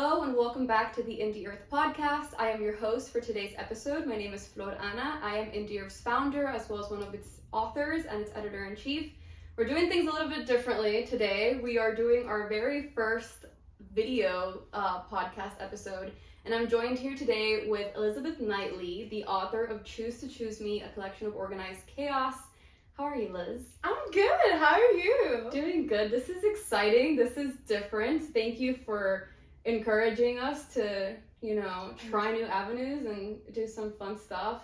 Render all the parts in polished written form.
Hello and welcome back to the Indie Earth podcast. I am your host for today's episode. My name is Flor. I am Indie Earth's founder as well as one of its authors and its editor-in-chief. We're doing things a little bit differently today. We are doing our very first video podcast episode, and I'm joined here today with Elizabeth Knightley, the author of Choose to Choose Me, a collection of organized chaos. How are you, Liz? I'm good. How are you? Doing good. This is exciting. This is different. Thank you for encouraging us to, try new avenues and do some fun stuff.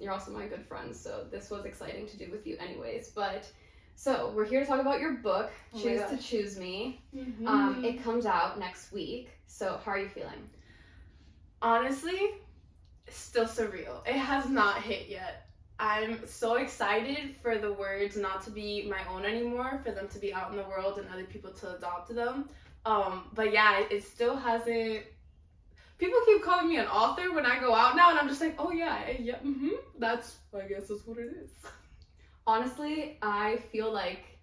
You're also my good friend, so this was exciting to do with you anyways. But so we're here to talk about your book, Choose to Choose Me. Mm-hmm. It comes out next week. So how are you feeling? Honestly, it's still surreal. It has not hit yet. I'm so excited for the words not to be my own anymore, for them to be out in the world and other people to adopt them. But yeah, it still hasn't. People keep calling me an author when I go out now, and I'm just like, oh yeah, I guess that's what it is. Honestly, I feel like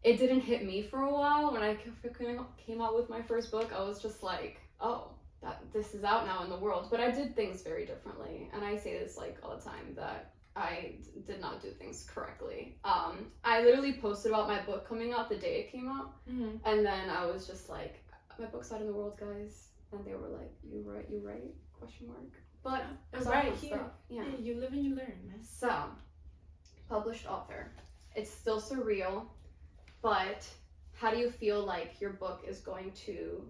it didn't hit me for a while. When I came out with my first book, I was just like, oh, this is out now in the world. But I did things very differently, and I say this like all the time that I did not do things correctly. I literally posted about my book coming out the day it came out, and then I was just like, my book's out in the world, guys. And they were like, you right? Question mark. But it's right here. Yeah, you live and you learn, man. So, published author. It's still surreal, but how do you feel like your book is going to,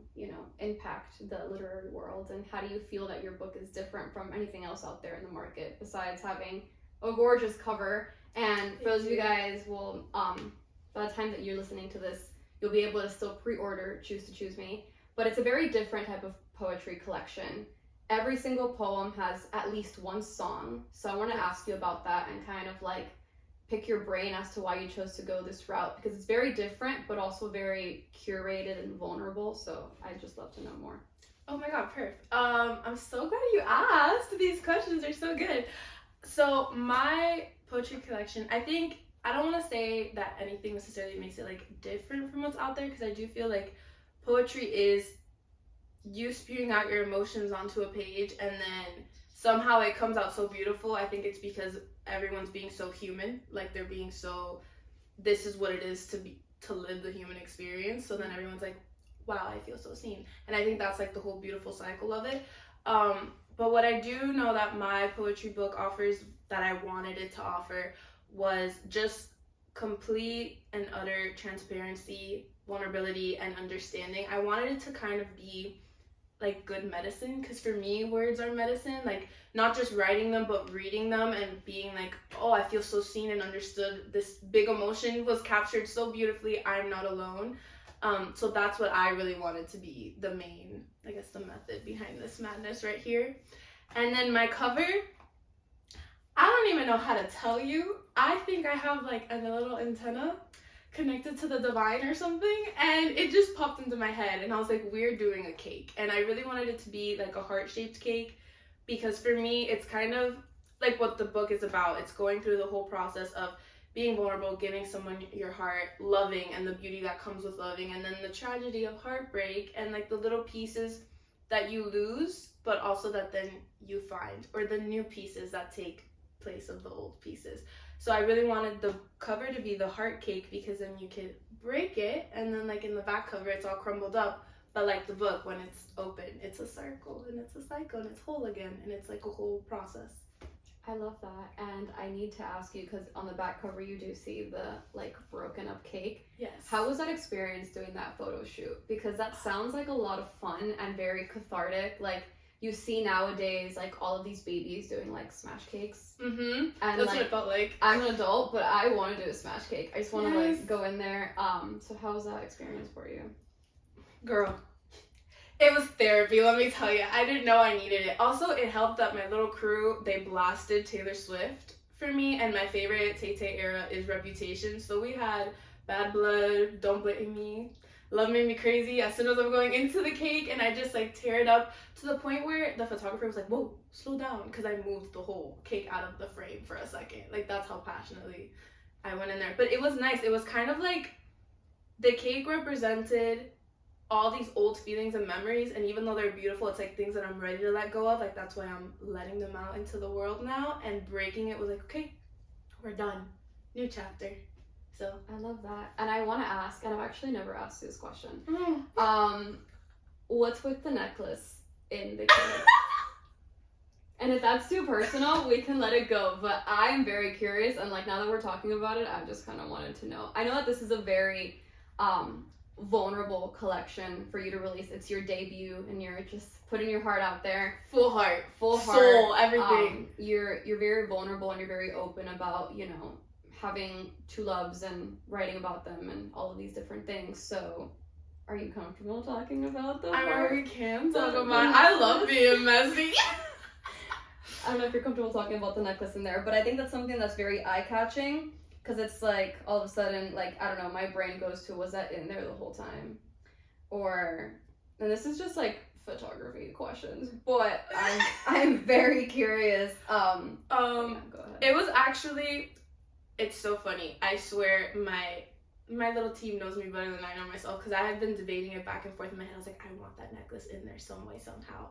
impact the literary world? And how do you feel that your book is different from anything else out there in the market besides having a gorgeous cover? And for those of you guys, by the time that you're listening to this, you'll be able to still pre-order Choose to Choose Me. But it's a very different type of poetry collection. Every single poem has at least one song. So I want to ask you about that and kind of like pick your brain as to why you chose to go this route, because it's very different but also very curated and vulnerable. So I'd just love to know more. Oh my god, perfect. I'm so glad you asked. These questions are so good. So my poetry collection, I don't want to say that anything necessarily makes it like different from what's out there, because I do feel like poetry is you spewing out your emotions onto a page and then somehow it comes out so beautiful. I think it's because everyone's being so human, like they're being so, this is what it is to live the human experience. So then everyone's like, wow, I feel so seen. And I think that's like the whole beautiful cycle of it. But what I do know that my poetry book offers that I wanted it to offer was just complete and utter transparency, vulnerability, and understanding. I wanted it to kind of be like good medicine, because for me, words are medicine. Like not just writing them, but reading them and being like, oh, I feel so seen and understood. This big emotion was captured so beautifully. I'm not alone. So that's what I really wanted to be the main, I guess, the method behind this madness right here. And then my cover, I don't even know how to tell you. I think I have like a little antenna connected to the divine or something, and it just popped into my head, and I was like, we're doing a cake. And I really wanted it to be like a heart-shaped cake, because for me, it's kind of like what the book is about. It's going through the whole process of being vulnerable, giving someone your heart, loving, and the beauty that comes with loving, and then the tragedy of heartbreak, and like the little pieces that you lose, but also that then you find, or the new pieces that take place of the old pieces. So I really wanted the cover to be the heart cake, because then you could break it, and then like in the back cover it's all crumbled up, but like the book, when it's open, it's a circle and it's a cycle and it's whole again, and it's like a whole process. I love that. And I need to ask you, because on the back cover you do see the like broken up cake. Yes. How was that experience doing that photo shoot? Because that sounds like a lot of fun and very cathartic. Like you see nowadays like all of these babies doing like smash cakes. And that's like, what it felt like. I'm an adult, but I want to do a smash cake. I just want to like go in there. So how was that experience for you? Girl, it was therapy, let me tell you. I didn't know I needed it. Also, it helped that my little crew, they blasted Taylor Swift for me, and my favorite Tay-Tay era is Reputation. So we had Bad Blood, Don't Blame Me, Love Made Me Crazy as soon as I'm going into the cake, and I just like tear it up to the point where the photographer was like, whoa, slow down, because I moved the whole cake out of the frame for a second. Like that's how passionately I went in there. But it was nice. It was kind of like the cake represented all these old feelings and memories, and even though they're beautiful, it's like things that I'm ready to let go of. Like that's why I'm letting them out into the world now, and breaking it was like, okay, we're done, new chapter. So I love that. And I want to ask, and I've actually never asked you this question. mm. What's with the necklace in the cake? And if that's too personal, we can let it go. But I'm very curious, and like now that we're talking about it, I just kind of wanted to know. I know that this is a very vulnerable collection for you to release. It's your debut, and you're just putting your heart out there. Full heart, Full heart, soul, everything. You're very vulnerable, and you're very open about, you know, having two loves and writing about them and all of these different things. So are you comfortable talking about them? I mean, we can talk about it. I love being messy. I don't know if you're comfortable talking about the necklace in there, but I think that's something that's very eye-catching, because it's like all of a sudden, like, I don't know, my brain goes to, was that in there the whole time? Or, and this is just like photography questions, but I'm very curious. Yeah, go ahead. It was actually, it's so funny. I swear my little team knows me better than I know myself, because I had been debating it back and forth in my head. I was like, I want that necklace in there some way, somehow.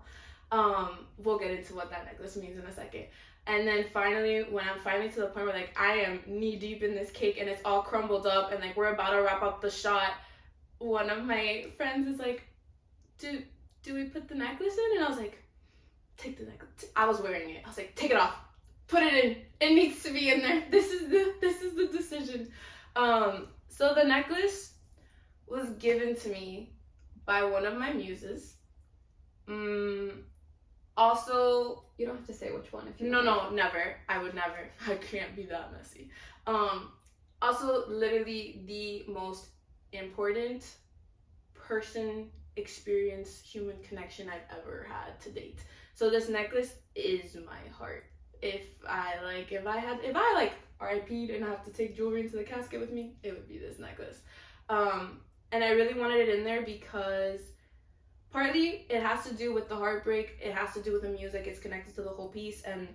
We'll get into what that necklace means in a second. And then finally, when I'm finally to the point where like I am knee deep in this cake and it's all crumbled up and like we're about to wrap up the shot, one of my friends is like, do we put the necklace in? And I was like, take the necklace. I was wearing it. I was like, take it off. Put it in. It needs to be in there. This is the decision. So the necklace was given to me by one of my muses. Also, you don't have to say which one if you no, never. I would never. I can't be that messy. Also, literally the most important person, experience, human connection I've ever had to date. So this necklace is my heart. If I RIP'd and I have to take jewelry into the casket with me, it would be this necklace. And I really wanted it in there because partly it has to do with the heartbreak, it has to do with the music, it's connected to the whole piece, and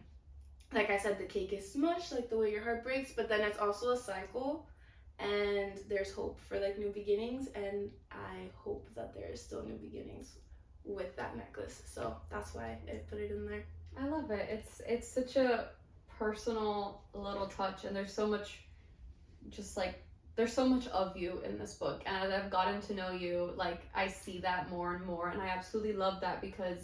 like I said, the cake is smushed like the way your heart breaks, but then it's also a cycle, and there's hope for like new beginnings, and I hope that there is still new beginnings with that necklace. So that's why I put it in there. I love it. It's such a personal little touch, and there's so much there's so much of you in this book, and as I've gotten to know you, like I see that more and more, and I absolutely love that, because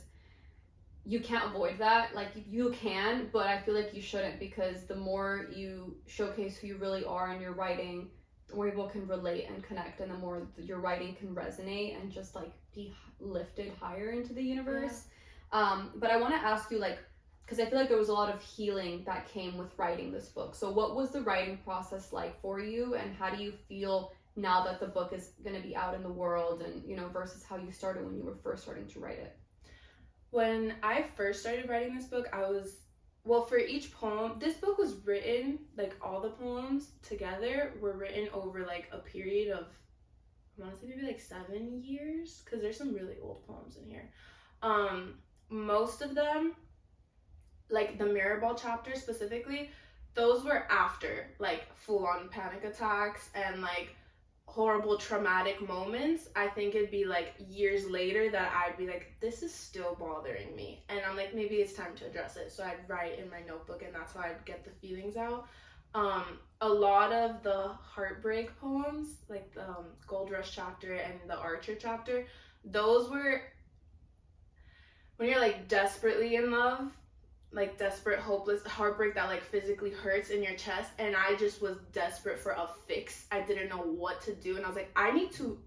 you can't avoid that. Like you can, but I feel like you shouldn't, because the more you showcase who you really are in your writing, the more people can relate and connect, and the more your writing can resonate and just like be lifted higher into the universe. Yeah. But I want to ask you, like, because I feel like there was a lot of healing that came with writing this book. So what was the writing process like for you, and how do you feel now that the book is going to be out in the world, and, you know, versus how you started when you were first starting to write it? When I first started writing this book, for each poem, this book was written, like all the poems together were written over like a period of, I want to say maybe like 7 years, because there's some really old poems in here. Most of them, like the mirror ball chapter specifically, those were after like full-on panic attacks and like horrible traumatic moments. I think it'd be like years later that I'd be like, this is still bothering me, and I'm like, maybe it's time to address it. So I'd write in my notebook, and that's how I'd get the feelings out. A lot of the heartbreak poems, like the Gold Rush chapter and the Archer chapter, those were when you're like desperately in love, like desperate, hopeless heartbreak that like physically hurts in your chest, and I just was desperate for a fix. I didn't know what to do, and I was like, I need to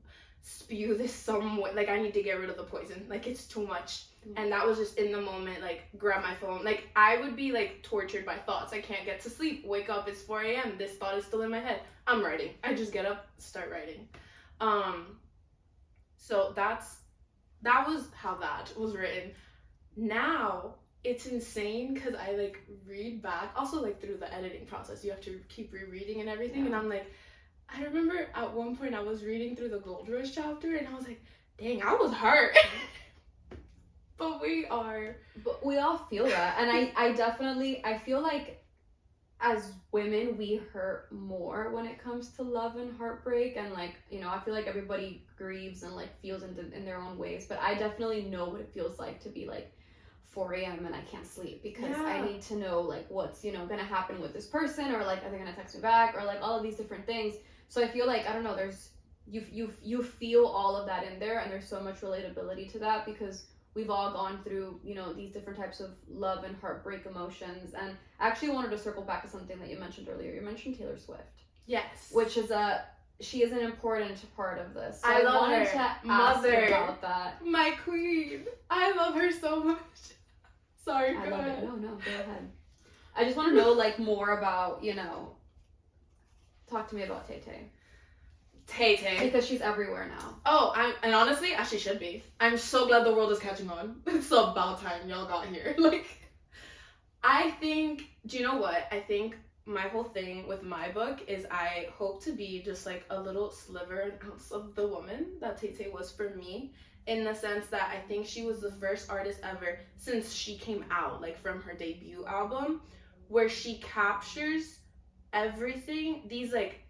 spew this somewhere, like I need to get rid of the poison, like it's too much. And that was just in the moment, like grab my phone, like I would be like tortured by thoughts. I can't get to sleep, wake up, it's 4 a.m, this thought is still in my head, I'm writing. I just get up, start writing. So that was how that was written. Now it's insane, because I like read back, also like through the editing process, you have to keep rereading and everything. Yeah. And I'm like, I remember at one point I was reading through the Gold Rush chapter, and I was like, dang, I was hurt. But we all feel that. And I feel like as women, we hurt more when it comes to love and heartbreak, and like, you know, I feel like everybody grieves and like feels in their own ways, but I definitely know what it feels like to be like 4 a.m. and I can't sleep because I need to know like what's, you know, gonna happen with this person, or like are they gonna text me back, or like all of these different things. So I feel like, I don't know, there's you feel all of that in there, and there's so much relatability to that because we've all gone through, you know, these different types of love and heartbreak emotions. And I actually wanted to circle back to something that you mentioned earlier. You mentioned Taylor Swift. Yes. Which is she is an important part of this. So I love wanted her. to ask Mother. about that. My queen. I love her so much. Sorry, go ahead. No, go ahead. I just want to know like more about, you know, talk to me about Tay Tay. Tay Tay. Because she's everywhere now. Oh, and honestly, as she should be. I'm so glad the world is catching on. It's about time y'all got here. Like, I think, do you know what? I think my whole thing with my book is I hope to be just like a little sliver, an ounce of the woman that Tay Tay was for me, in the sense that I think she was the first artist ever since she came out, like from her debut album, where she captures everything, these like,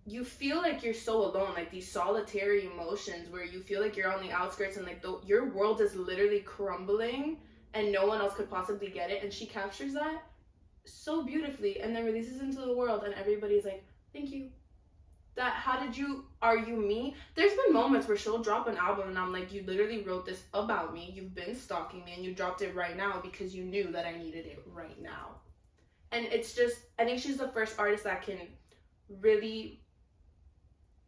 you feel like you're so alone, like these solitary emotions where you feel like you're on the outskirts and like your world is literally crumbling and no one else could possibly get it, and she captures that so beautifully and then releases into the world, and everybody's like, thank you. Are you me? There's been moments where she'll drop an album and I'm like, you literally wrote this about me, you've been stalking me, and you dropped it right now because you knew that I needed it right now. And it's just, I think she's the first artist that can really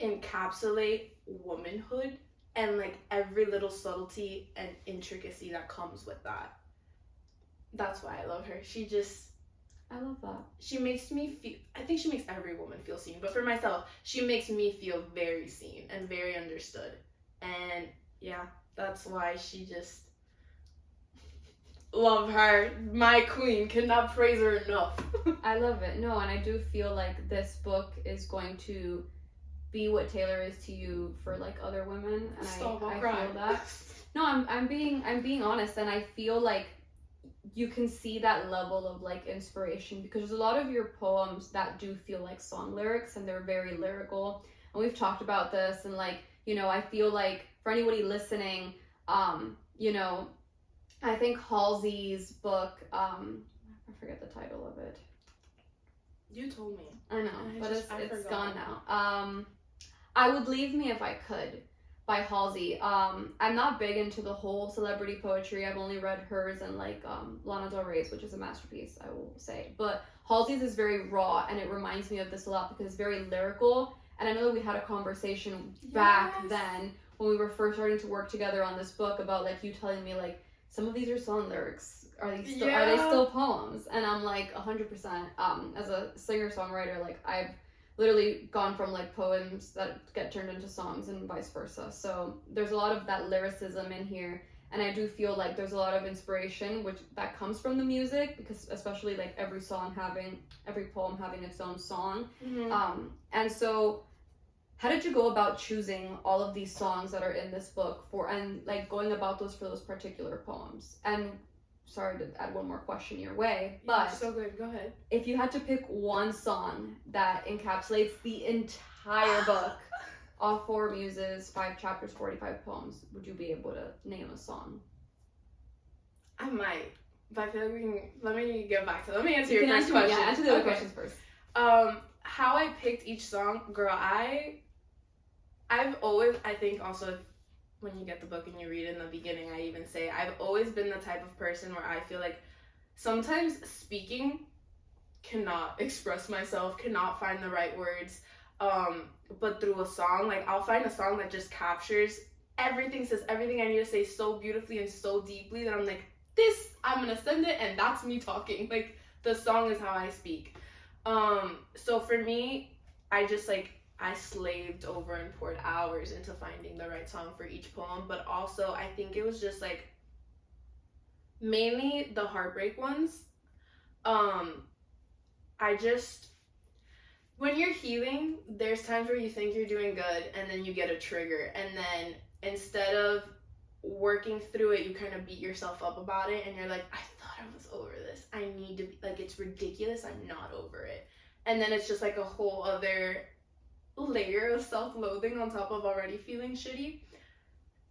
encapsulate womanhood and like every little subtlety and intricacy that comes with that. That's why I love her. I love that. She makes me feel, I think she makes every woman feel seen, but for myself, she makes me feel very seen and very understood. And yeah, that's why she just, love her. My queen, cannot praise her enough. I love it. No, and I do feel like this book is going to be what Taylor is to you for like other women, and I feel that. No, I'm being honest, and I feel like you can see that level of like inspiration because there's a lot of your poems that do feel like song lyrics, and they're very lyrical. And we've talked about this, and like, you know, I feel like for anybody listening, you know, I think Halsey's book, I forget the title of it. You told me. I know, but it's gone now. I Would Leave Me If I Could by Halsey. I'm not big into the whole celebrity poetry. I've only read hers and like Lana Del Rey's, which is a masterpiece, I will say. But Halsey's is very raw, and it reminds me of this a lot because it's very lyrical. And I know that we had a conversation back then when we were first starting to work together on this book about like you telling me like some of these are song lyrics. Are they still poems? And I'm like 100%. As a singer-songwriter, like I've literally gone from like poems that get turned into songs and vice versa. So there's a lot of that lyricism in here, and I do feel like there's a lot of inspiration that comes from the music, because especially like every poem having its own song. Mm-hmm. And so how did you go about choosing all of these songs that are in this book and like going about those for those particular poems? And sorry to add one more question your way, but so good, go ahead. If you had to pick one song that encapsulates the entire book, all 4 muses, 5 chapters, 45 poems, would you be able to name a song? I might, but I feel like let me answer your first question. Yeah, answer the other questions first. How I picked each song, girl, I've always, I think also, when you get the book and you read it in the beginning, I even say I've always been the type of person where I feel like sometimes speaking cannot express myself, cannot find the right words, but through a song, like I'll find a song that just captures everything, says everything I need to say so beautifully and so deeply that I'm like, I'm gonna send it, and that's me talking. Like the song is how I speak. So for me, I slaved over and poured hours into finding the right song for each poem, but also I think it was just like mainly the heartbreak ones. When you're healing, there's times where you think you're doing good and then you get a trigger, and then instead of working through it, you kind of beat yourself up about it, and you're like, I thought I was over this. I need to be, like, it's ridiculous. I'm not over it. And then it's just like a whole other layer of self-loathing on top of already feeling shitty.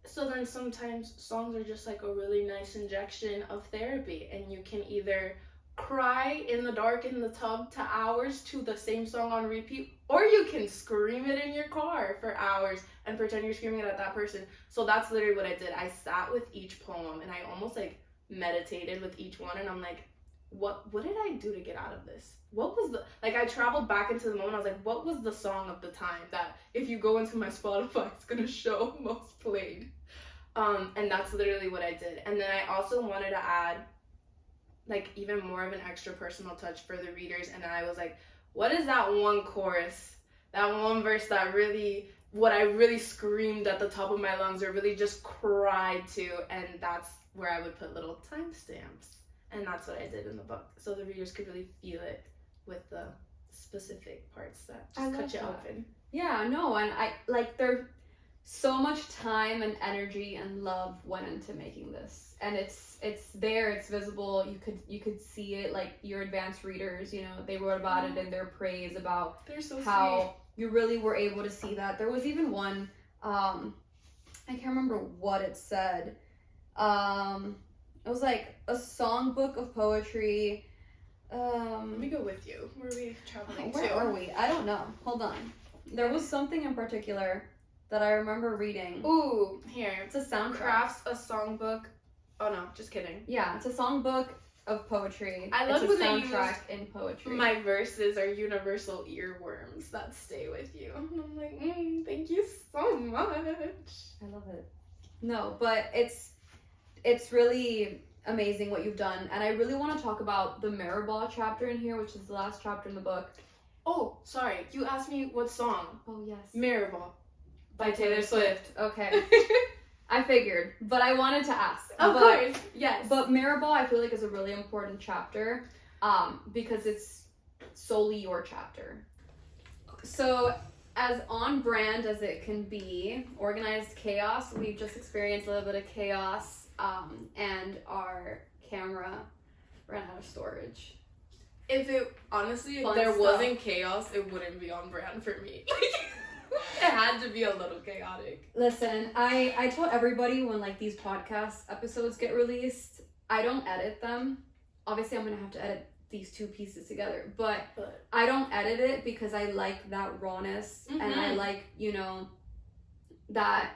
So then sometimes songs are just like a really nice injection of therapy, and you can either cry in the dark in the tub to hours to the same song on repeat, or you can scream it in your car for hours and pretend you're screaming it at that person. So that's literally what I did. I sat with each poem and I almost like meditated with each one, and I'm like, what did I do to get out of this? What was the, like, I traveled back into the moment. I was like, what was the song of the time that if you go into my Spotify, it's gonna show most played? And that's literally what I did. And then I also wanted to add like even more of an extra personal touch for the readers, and I was like, what is that one chorus, that one verse that really, what I really screamed at the top of my lungs or really just cried to? And that's where I would put little timestamps, and that's what I did in the book, so the readers could really feel it with the specific parts that just cut you open. Yeah, no, and I like, there's so much time and energy and love went into making this, and it's there, it's visible, you could see it. Like, your advanced readers, you know, they wrote about it in their praise about how sweet. You really were able to see that. There was even one, I can't remember what it said. It was like a songbook of poetry. Let me go with you. Where are we traveling to? Where are we? I don't know. Hold on. There was something in particular that I remember reading. Ooh, here. It's a soundtrack. Crafts, a songbook. Oh no, just kidding. Yeah, it's a songbook of poetry. I love when they use in poetry. My verses are universal earworms that stay with you. And I'm like, thank you so much. I love it. No, but it's really amazing what you've done, and I really want to talk about the Mirrorball chapter in here, which is the last chapter in the book. Oh, sorry. You asked me what song. Oh, yes. Mirrorball by Taylor Swift. Okay. I figured, but I wanted to ask. Of course, yes. But Mirrorball, I feel like, is a really important chapter, because it's solely your chapter. So, as on brand as it can be, organized chaos. We've just experienced a little bit of chaos, and our camera ran out of storage. If it, honestly, if there wasn't chaos, it wouldn't be on brand for me. It had to be a little chaotic. Listen, I tell everybody when like these podcast episodes get released, I don't edit them. Obviously, I'm gonna have to edit these two pieces together, but I don't edit it because I like that rawness, and I like, you know, that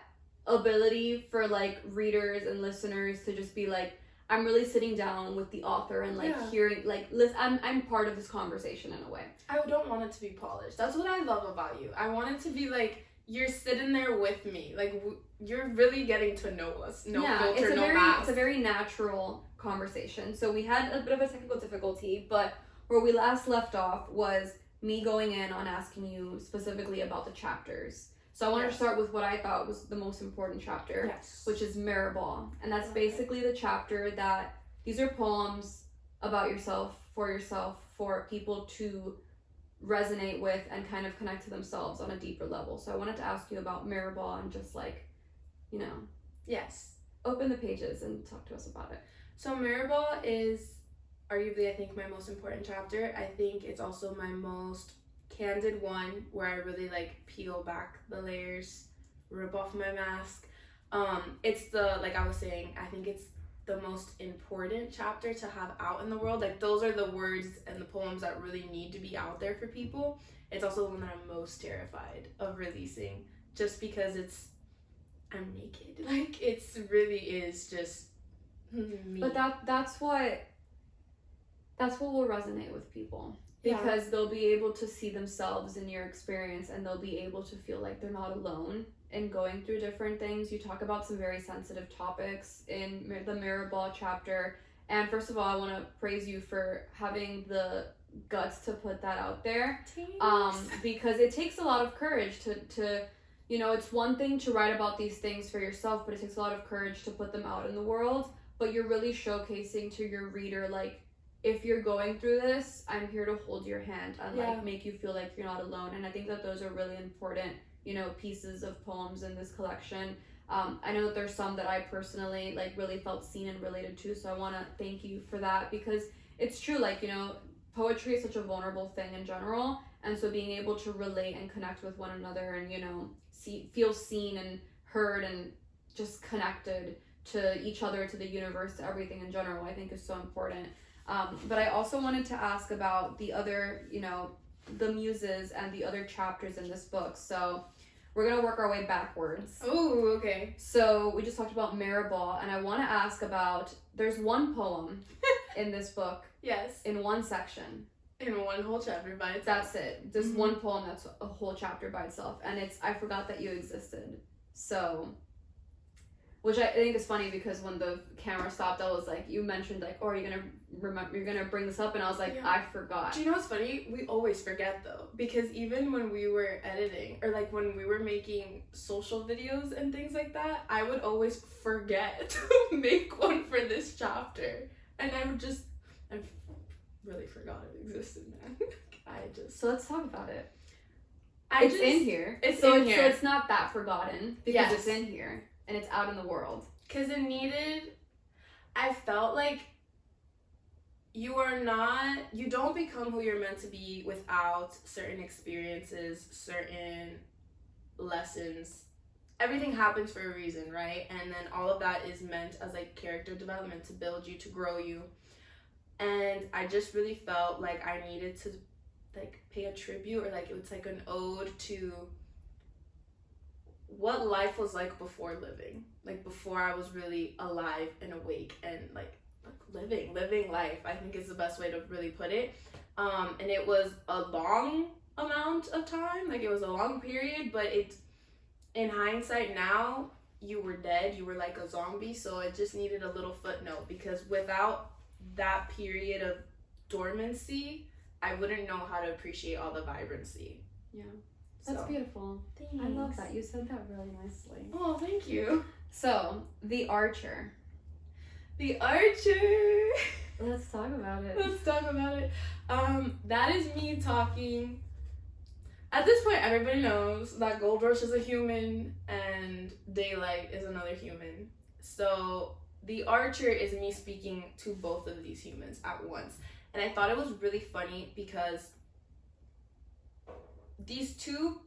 ability for like readers and listeners to just be like, I'm really sitting down with the author and like hearing, like, listen, I'm part of this conversation in a way. I don't want it to be polished. That's what I love about you. I want it to be like, you're sitting there with me. Like, you're really getting to know us. No filter, no mask. It's a very natural conversation. So we had a bit of a technical difficulty, but where we last left off was me going in on asking you specifically about the chapters. So I wanted to start with what I thought was the most important chapter, which is Mirrorball. And that's basically the chapter that, these are poems about yourself, for people to resonate with and kind of connect to themselves on a deeper level. So I wanted to ask you about Mirrorball and just like, you know, open the pages and talk to us about it. So Mirrorball is arguably, I think, my most important chapter. I think it's also my most candid one, where I really like peel back the layers, rip off my mask. It's the, like I was saying, I think it's the most important chapter to have out in the world. Like, those are the words and the poems that really need to be out there for people. It's also the one that I'm most terrified of releasing, just because I'm naked. Like, it's really is just me. But that's what will resonate with people. Because they'll be able to see themselves in your experience, and they'll be able to feel like they're not alone in going through different things. You talk about some very sensitive topics in the Mirrorball chapter. And first of all, I want to praise you for having the guts to put that out there. Because it takes a lot of courage to, you know, it's one thing to write about these things for yourself, but it takes a lot of courage to put them out in the world. But you're really showcasing to your reader, like, if you're going through this, I'm here to hold your hand and like make you feel like you're not alone. And I think that those are really important, you know, pieces of poems in this collection. I know that there's some that I personally like really felt seen and related to, so I want to thank you for that, because it's true, like, you know, poetry is such a vulnerable thing in general, and so being able to relate and connect with one another and, you know, feel seen and heard and just connected to each other, to the universe, to everything in general, I think is so important. But I also wanted to ask about the other, you know, the muses and the other chapters in this book. So we're gonna work our way backwards. Oh, okay. So we just talked about Maribel, and I want to ask about, there's one poem in this book, Yes. in one section. In one whole chapter by itself. That's it. Just one poem that's a whole chapter by itself, and it's I Forgot That You Existed. So, which I think is funny, because when the camera stopped, I was like, you mentioned like, oh, are you gonna remember? You're gonna bring this up, and I was like, Yeah. I forgot. Do you know what's funny? We always forget though, because even when we were editing or like when we were making social videos and things like that, I would always forget to make one for this chapter, and I really forgot it existed, man. So let's talk about it. It's in here. It's So in here. So it's not that forgotten, because Yes. it's in here and it's out in the world. Because it needed, I felt like you don't become who you're meant to be without certain experiences, certain lessons. Everything happens for a reason, right? And then all of that is meant as like character development, to build you, to grow you. And I just really felt like I needed to like pay a tribute, or like it was like an ode to what life was like before living, like before I was really alive and awake and like living life, I think is the best way to really put it. And it was a long amount of time, like it was a long period, but it, in hindsight now, you were dead, you were like a zombie, so it just needed a little footnote, because without that period of dormancy, I wouldn't know how to appreciate all the vibrancy. Yeah. That's beautiful. Thanks. I love that. You said that really nicely. Oh, thank you. So, The Archer. The Archer. Let's talk about it. Let's talk about it. That is me talking. At this point, everybody knows that Gold Rush is a human and Daylight is another human. So The Archer is me speaking to both of these humans at once. And I thought it was really funny because these two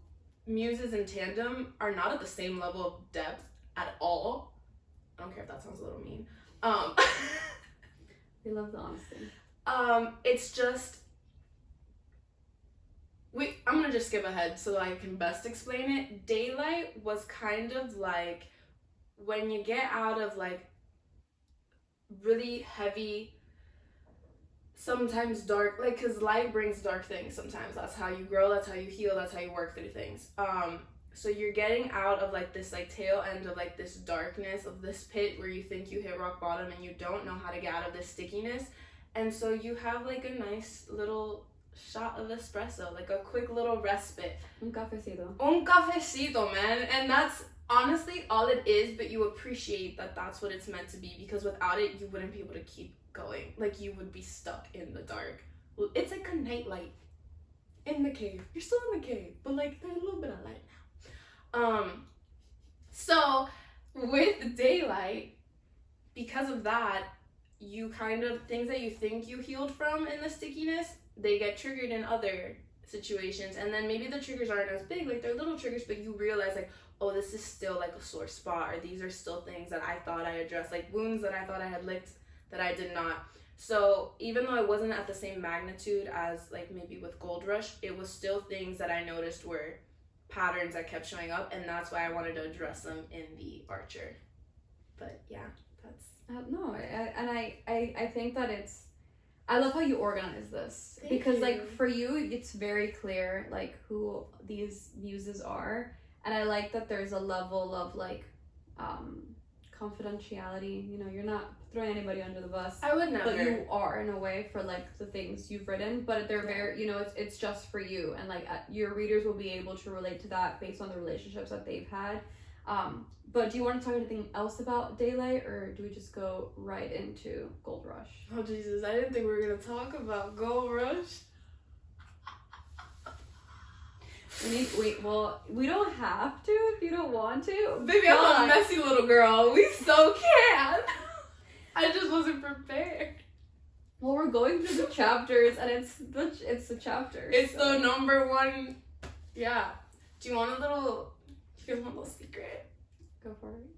muses in tandem are not at the same level of depth at all. I don't care if that sounds a little mean. We love the honesty. It's just, I'm gonna just skip ahead so that I can best explain it. Daylight was kind of like when you get out of like really heavy, sometimes dark, like, because light brings dark things sometimes. That's how you grow, that's how you heal, that's how you work through things. So you're getting out of like this like tail end of like this darkness of this pit where you think you hit rock bottom and you don't know how to get out of this stickiness. And so you have like a nice little shot of espresso, like a quick little respite. Un cafecito. Un cafecito, man. And that's honestly all it is, but you appreciate that that's what it's meant to be, because without it, you wouldn't be able to keep going. Like, you would be stuck in the dark. It's like a nightlight in the cave. You're still in the cave, but like there's a little bit of light now. So with Daylight, because of that, you kind of, things that you think you healed from in the stickiness, they get triggered in other situations, and then maybe the triggers aren't as big, like they're little triggers, but you realize like, oh, this is still like a sore spot, or these are still things that I thought I addressed, like wounds that I thought I had licked that I did not. So even though it wasn't at the same magnitude as like maybe with Gold Rush, it was still things that I noticed were patterns that kept showing up, and that's why I wanted to address them in The Archer. But yeah, that's I think that I love how you organize this. Thank because you. like for you it's very clear like who these muses are, and I like that there's a level of like confidentiality. You know, you're not throwing anybody under the bus, I would never. but you are in a way for like the things you've written, but they're very, you know, it's just for you, and like your readers will be able to relate to that based on the relationships that they've had. But do you want to talk anything else about Daylight, or do we just go right into Gold Rush? Oh Jesus, I didn't think we were gonna talk about Gold Rush. Well, we don't have to if you don't want to. Baby, I'm a messy little girl. We so can. I just wasn't prepared. Well, we're going through the chapters, and it's the chapters. It's the number one. Yeah. Do you want a little secret? Go for it.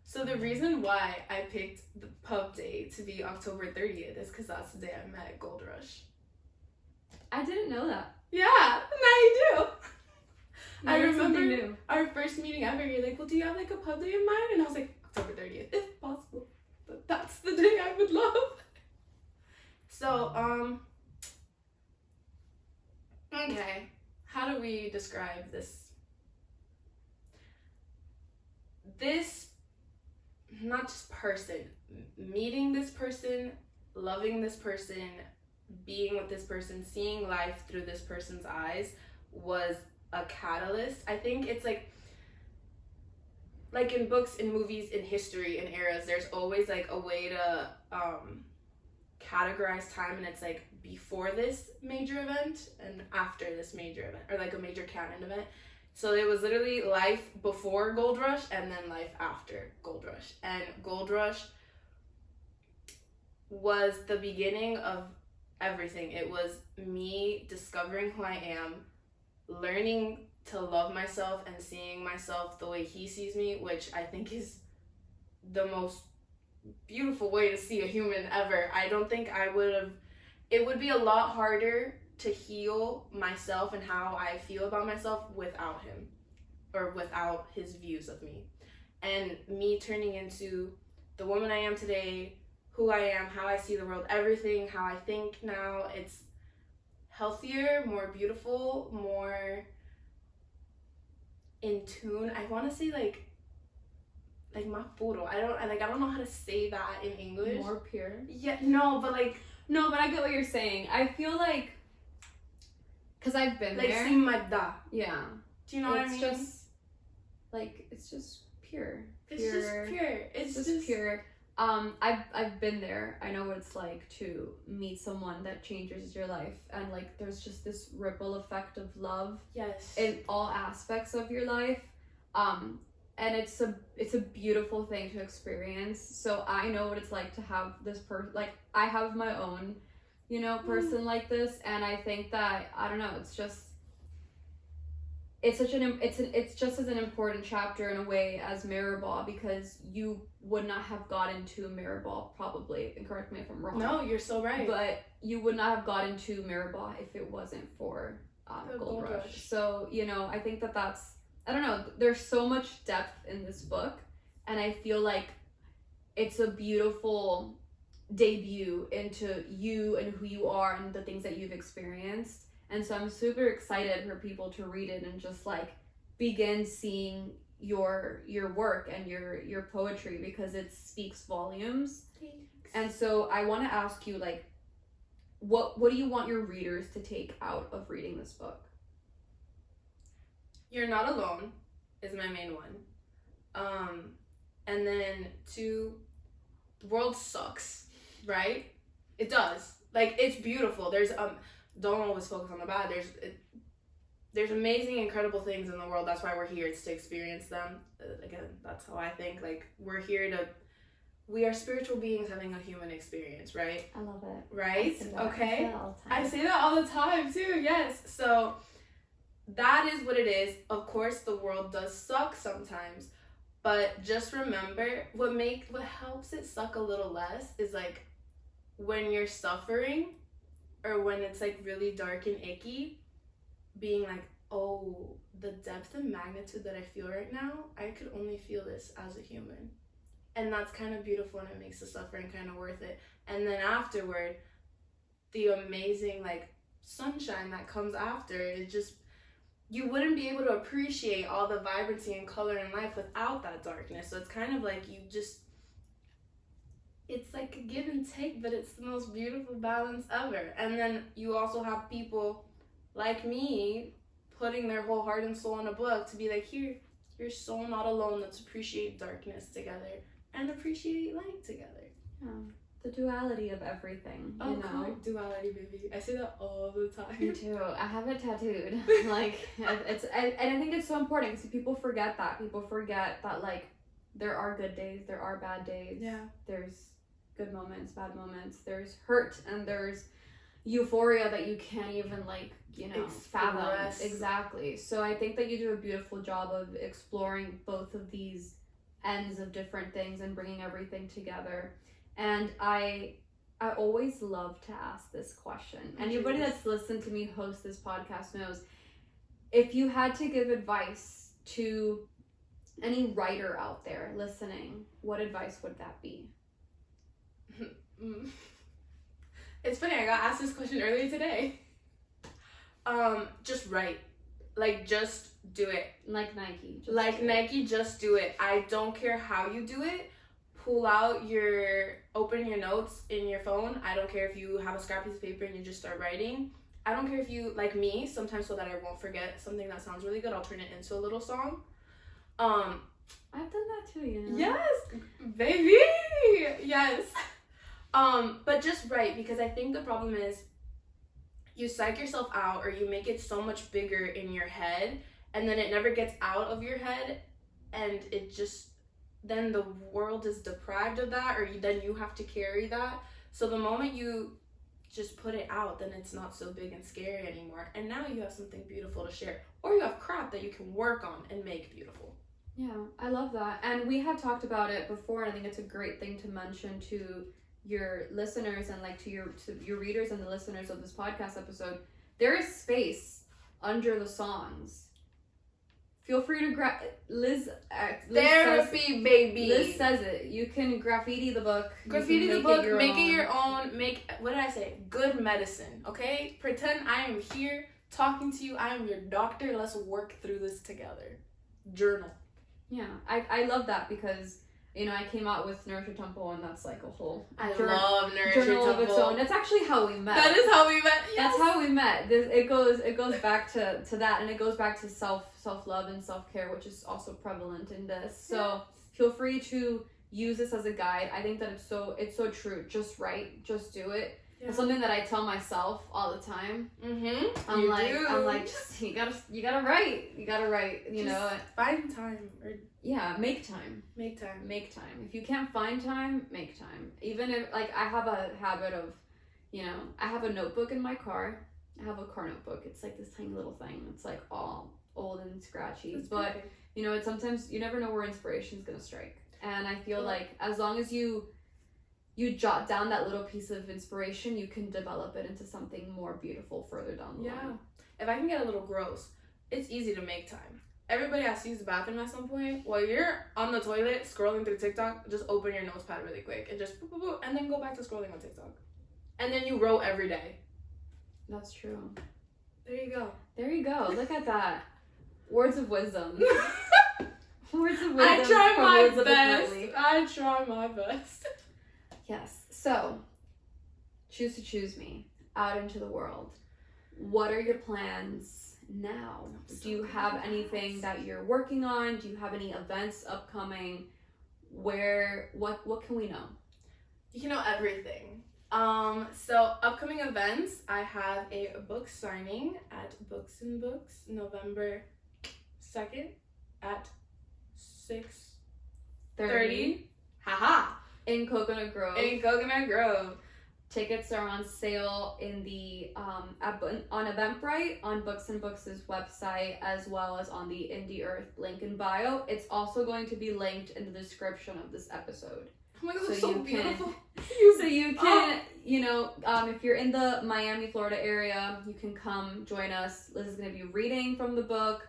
So the reason why I picked the pub day to be October 30th is because that's the day I met Gold Rush. I didn't know that. Yeah, now you do. I Learned something remember new. our first meeting ever. You're like, well, do you have like a pub day in mind? And I was like, October 30th, if possible. But that's the day I would love. So, okay. How do we describe this? This, not just person, meeting this person, loving this person, being with this person, seeing life through this person's eyes was a catalyst. I think it's like in books, in movies, in history, in eras, there's always like a way to categorize time, and it's like before this major event and after this major event, or like a major canon event. So it was literally life before Gold Rush and then life after Gold Rush. And Gold Rush was the beginning of everything. It was me discovering who I am, learning to love myself and seeing myself the way he sees me, which I think is the most beautiful way to see a human ever. I don't think it would be a lot harder to heal myself and how I feel about myself without him, or without his views of me. And me turning into the woman I am today, who I am, how I see the world, everything, how I think now, it's healthier, more beautiful, more in tune. I want to say like más puro. I don't know how to say that in English. More pure. Yeah, no, but I get what you're saying. I feel like, because I've been like there. sin maldad. Yeah. Do you know what I mean? It's just pure. It's just pure. It's just pure. I've been there. I know what it's like to meet someone that changes your life, and like there's just this ripple effect of love. Yes. In all aspects of your life. And it's a beautiful thing to experience. So I know what it's like to have this person. Like I have my own, person like this, and I think that, I don't know, it's just just as an important chapter in a way as Mirrorball, because you would not have gotten to Mirrorball probably, and correct me if I'm wrong. No, you're so right. But you would not have gotten to Mirrorball if it wasn't for Gold Rush. So, I think that's, I don't know, there's so much depth in this book, and I feel like it's a beautiful debut into you and who you are and the things that you've experienced. And so I'm super excited for people to read it and just like begin seeing your work and your poetry, because it speaks volumes. Thanks. And so I want to ask you, like, what do you want your readers to take out of reading this book? You're not alone is my main one. And then 2, the world sucks, right? It does. Like, it's beautiful. There's don't always focus on the bad. There's amazing, incredible things in the world. That's why we're here, it's to experience them. Again, that's how I think. Like, we are spiritual beings having a human experience, right? I love it. Right? Okay. I say that all the time too. Yes. So that is what it is. Of course, the world does suck sometimes, but just remember, what helps it suck a little less is like when you're suffering, or when it's like really dark and icky, being like, oh, the depth and magnitude that I feel right now, I could only feel this as a human. And that's kind of beautiful, and it makes the suffering kind of worth it. And then afterward, the amazing like sunshine that comes after, it just, you wouldn't be able to appreciate all the vibrancy and color in life without that darkness. So it's kind of like it's like a give and take, but it's the most beautiful balance ever. And then you also have people like me putting their whole heart and soul in a book to be like, here, you're so not alone. Let's appreciate darkness together and appreciate light together. Yeah. the duality of everything, you know? Cool. Duality, baby. I say that all the time. Me too. I have it tattooed. Like, and I think it's so important because people forget that. People forget that, like, there are good days, there are bad days. Yeah. There's good moments, bad moments. There's hurt and there's euphoria that you can't even, like, you know, fathom. Exactly. So I think that you do a beautiful job of exploring both of these ends of different things and bringing everything together. And I always love to ask this question. Anybody that's listened to me host this podcast knows, if you had to give advice to any writer out there listening, what advice would that be? It's funny, I got asked this question earlier today. Just write. Like, just do it. Like Nike. Just do it. I don't care how you do it. Open your notes in your phone. I don't care if you have a scrap piece of paper and you just start writing. I don't care if you, like me, sometimes so that I won't forget something that sounds really good, I'll turn it into a little song. I've done that too, you know? Yes, baby! Yes. But just write, because I think the problem is you psych yourself out or you make it so much bigger in your head and then it never gets out of your head and it just, then the world is deprived of that, or then you have to carry that. So the moment you just put it out, then it's not so big and scary anymore. And now you have something beautiful to share, or you have crap that you can work on and make beautiful. Yeah, I love that. And we had talked about it before, and I think it's a great thing to mention to your listeners and like to your readers and the listeners of this podcast episode. There is space under the songs. Feel free to Liz therapy, baby. Liz says it. You can graffiti the book. Graffiti the book. Make it your own. What did I say? Good medicine. Okay. Pretend I am here talking to you. I am your doctor. Let's work through this together. Journal. Yeah, I love that because, you know, I came out with Nurture Temple, and that's like a whole love Nurture journal Temple of its own. That's actually how we met. That is how we met. Yes. That's how we met. It goes back to that, and it goes back to self-love and self-care, which is also prevalent in this. So feel free to use this as a guide. I think that it's so true. Just write, just do it. Yeah. It's something that I tell myself all the time. Mm-hmm. I'm like, just, you gotta write. You gotta write. You just know, find time. Make time. Make time. Make time. If you can't find time, make time. Even if, like, I have a habit of, you know, I have a notebook in my car. I have a car notebook. It's like this tiny little thing. It's like all old and scratchy. That's but perfect. You know, it's sometimes you never know where inspiration's gonna strike. And I feel like as long as you jot down that little piece of inspiration, you can develop it into something more beautiful further down the line. If I can get a little gross, it's easy to make time. Everybody has to use the bathroom at some point. While you're on the toilet scrolling through TikTok, just open your notepad really quick and just boop, boop, boop, and then go back to scrolling on TikTok. And then you wrote every day. That's true. There you go. There you go. Look at that. Words of wisdom. Words of wisdom. I try my best. Yes. So, choose to choose me out into the world. What are your plans now? Do you have anything that you're working on? Do you have any events upcoming? What can we know? You can know everything. So upcoming events, I have a book signing at Books and Books November 2nd at 6:30. Haha. In Coconut Grove. Tickets are on sale in the on Eventbrite, on Books and Books' website, as well as on the Indie Earth link in bio. It's also going to be linked in the description of this episode. Oh my god, that's so beautiful. So you can, you know, if you're in the Miami, Florida area, you can come join us. Liz is going to be reading from the book.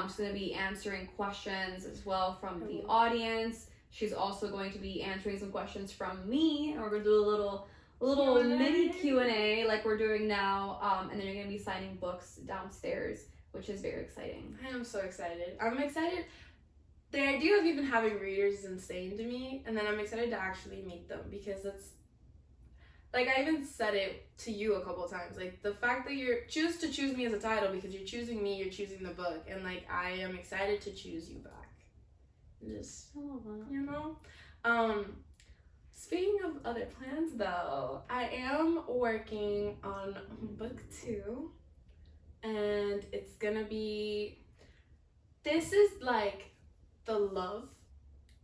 She's going to be answering questions as well from the audience. She's also going to be answering some questions from me, and we're going to do a little mini Q&A like we're doing now, and then you're going to be signing books downstairs, which is very exciting. I am so excited. I'm excited. The idea of even having readers is insane to me, and then I'm excited to actually meet them, because it's, like, I even said it to you a couple times, like, the fact that you choose me as a title, because you're choosing me, you're choosing the book, and, like, I am excited to choose you back. Just, you know? Speaking of other plans, though, I am working on book 2, and it's gonna be. This is like the love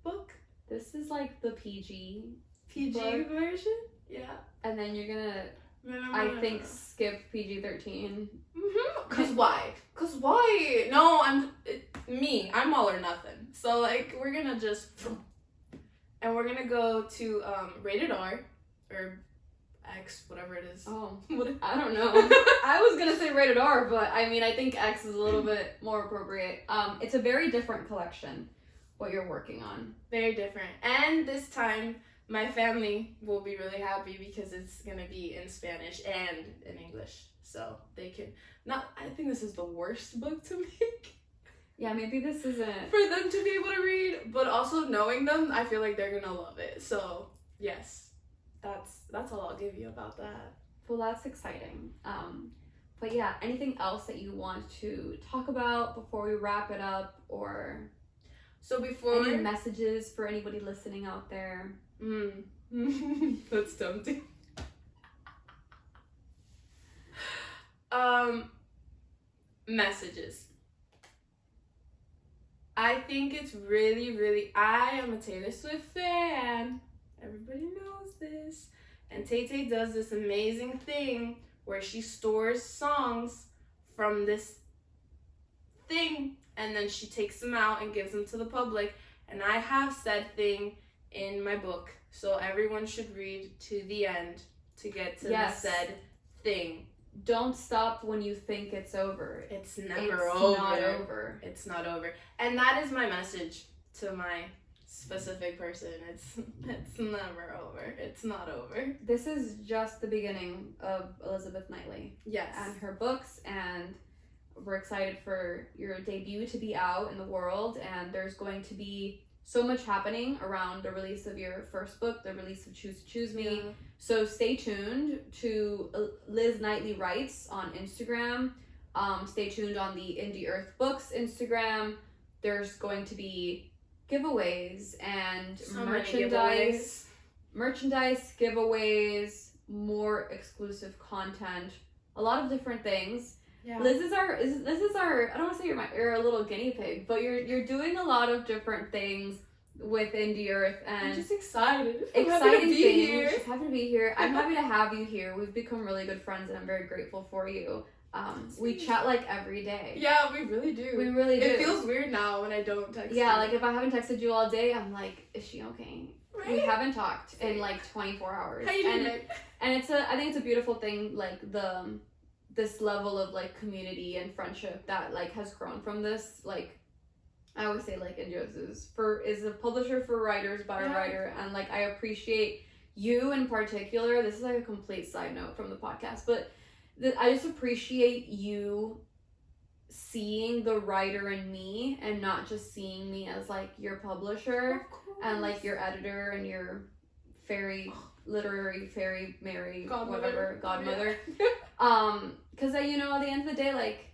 book. This is like the PG PG version? Yeah. and then you're gonna, No. I think, skip PG-13. Cause why? Cause why? No, I'm all or nothing. So like we're gonna just, and we're gonna go to rated R or X, whatever it is. Oh, I don't know. I was gonna say rated R, but I mean, I think X is a little bit more appropriate. It's a very different collection, what you're working on. Very different. And this time, my family will be really happy because it's gonna be in Spanish and in English. So they can, I think this is the worst book to make. Yeah, maybe this isn't. For them to be able to read, but also knowing them, I feel like they're gonna love it. So, yes. That's all I'll give you about that. Well, that's exciting. But yeah, anything else that you want to talk about before we wrap it up, or so before any messages for anybody listening out there? That's tempting. Messages. I think it's really, I am a Taylor Swift fan. Everybody knows this. And Tay does this amazing thing where she stores songs from this thing and then she takes them out and gives them to the public. And I have said thing in my book, so everyone should read to the end to get to the said thing. Don't stop when you think it's over. It's never over. Not over. It's not over. And that is my message to my specific person. It's never over. It's not over. This is just the beginning of Elizabeth Knightley. Yes. And her books, and we're excited for your debut to be out in the world, and there's going to be so much happening around the release of your first book, the release of Choose to Choose Me. Yeah. So stay tuned to Liz Knightley Writes on Instagram. Stay tuned on the Indie Earth Books Instagram. There's going to be giveaways and So merchandise giveaways, more exclusive content, a lot of different things. Yeah. Liz is our I don't want to say you're a little guinea pig, but you're doing a lot of different things with Indie Earth, and I'm just excited. Exciting things. Here. Just happy to be here. I'm happy to have you here. We've become really good friends, and I'm very grateful for you. We chat like every day. Yeah, we really do. We really do. It feels weird now when I don't text you. Yeah, like if I haven't texted you all day, I'm like, is she okay? Right? We haven't talked in like 24 hours. How you doing? And I think it's a beautiful thing, like this level of like community and friendship that like has grown from this. Like I always say, like Indios is a publisher for writers by a writer, and like I appreciate you in particular. This is like a complete side note from the podcast, but I just appreciate you seeing the writer in me and not just seeing me as like your publisher and like your editor and your literary fairy Mary godmother. Because at the end of the day, like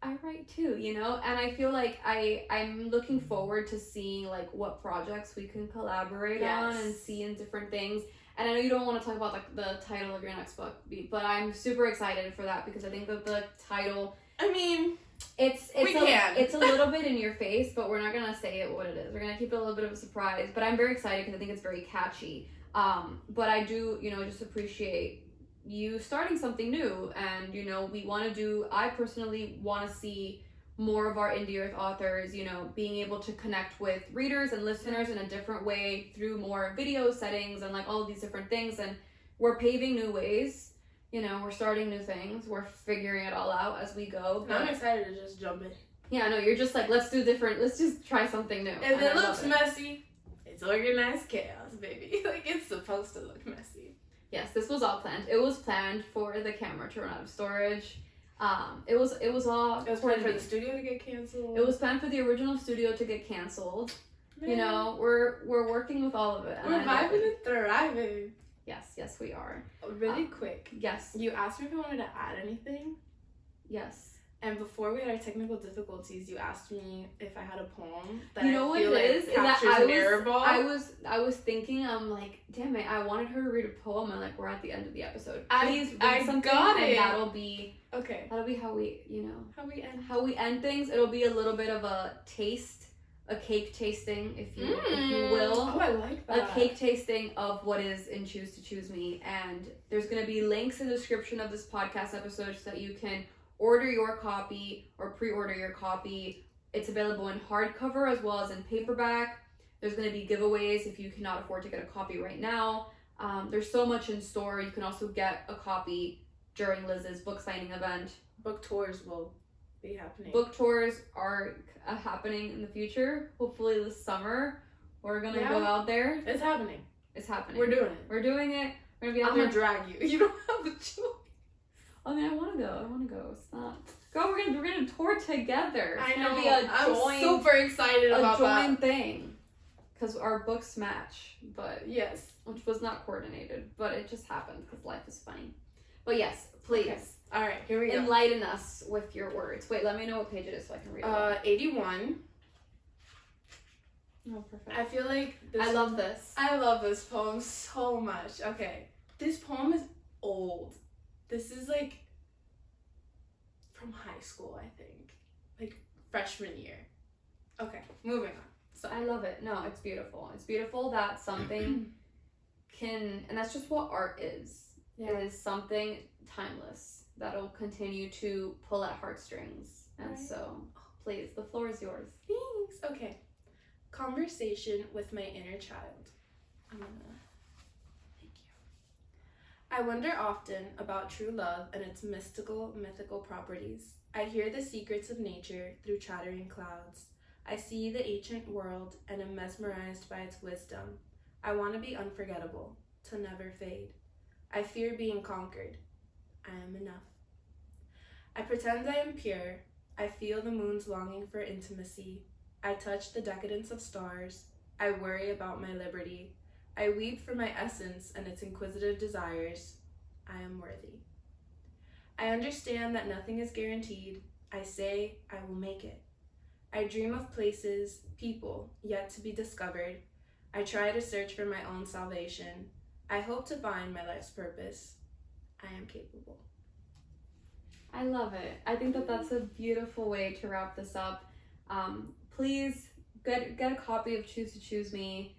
I write too, and I feel like I'm looking forward to seeing like what projects we can collaborate on and see in different things. And I know you don't want to talk about the title of your next book, but I'm super excited for that because I think that the title, I mean, it's a little bit in your face, but we're not gonna say it what it is. We're gonna keep it a little bit of a surprise. But I'm very excited because I think it's very catchy. But I do, just appreciate you starting something new, and I personally want to see more of our Indie Earth authors, being able to connect with readers and listeners in a different way through more video settings and like all of these different things. And we're paving new ways, we're starting new things, we're figuring it all out as we go. But I'm excited to just jump in. Yeah, no, you're just like, let's just try something new. If it looks messy, it's organized chaos, baby. Like it's supposed to look messy. Yes, this was all planned. It was planned for the camera to run out of storage. It was planned for the studio to get canceled. It was planned for the original studio to get canceled. Man. We're working with all of it. We're vibing and thriving. Yes, we are. Really quick. Yes. You asked me if I wanted to add anything. Yes. And before we had our technical difficulties, you asked me if I had a poem that You know I what feel it like is that captures an air ball. I was thinking, I'm like, damn it, I wanted her to read a poem, and like we're at the end of the episode. Please read something, got it. and that'll be how we, how we end things. It'll be a little bit of a taste, a cake tasting, if you will. Oh, I like that. A cake tasting of what is in Choose to Choose Me, and there's gonna be links in the description of this podcast episode so that you can order your copy or pre-order your copy. It's available in hardcover as well as in paperback. There's going to be giveaways if you cannot afford to get a copy right now. There's so much in store. You can also get a copy during Liz's book signing event. Book tours will be happening. Book tours are happening in the future. Hopefully this summer. We're going to go out there. It's happening. It's happening. We're doing it. We're doing it. We're going to be out I'm there. going to drag you. You don't have a choice. I mean, I want to go. It's not. Girl, we're gonna tour together. It's I know. Gonna be I'm super excited about that. A joint thing, because our books match, but yes, which was not coordinated, but it just happened because life is funny. But yes, please. Okay. All right, here we go. Enlighten us with your words. Wait, let me know what page it is so I can read it. 81. Oh, perfect. I feel like I love this. I love this poem so much. Okay, this poem is old. This is like from high school, I think. Like freshman year. Okay, moving on. So I love it. No, it's beautiful. It's beautiful that something can, and that's just what art is. Yeah. It is something timeless that'll continue to pull at heartstrings. And right. So, please, the floor is yours. Thanks. Okay. Conversation with my inner child. I wonder often about true love and its mythical properties. I hear the secrets of nature through chattering clouds. I see the ancient world and am mesmerized by its wisdom. I want to be unforgettable, to never fade. I fear being conquered. I am enough. I pretend I am pure. I feel the moon's longing for intimacy. I touch the decadence of stars. I worry about my liberty. I weep for my essence and its inquisitive desires. I am worthy. I understand that nothing is guaranteed. I say I will make it. I dream of places, people, yet to be discovered. I try to search for my own salvation. I hope to find my life's purpose. I am capable. I love it. I think that that's a beautiful way to wrap this up. Please get a copy of Choose to Choose Me.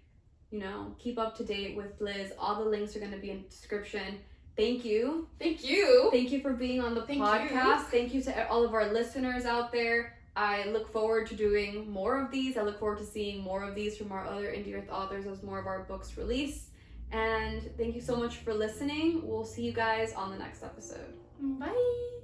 Keep up to date with Liz. All the links are going to be in the description. Thank you. Thank you. Thank you for being on the podcast. Thank you to all of our listeners out there. I look forward to doing more of these. I look forward to seeing more of these from our other Indie Earth authors as more of our books release. And thank you so much for listening. We'll see you guys on the next episode. Bye.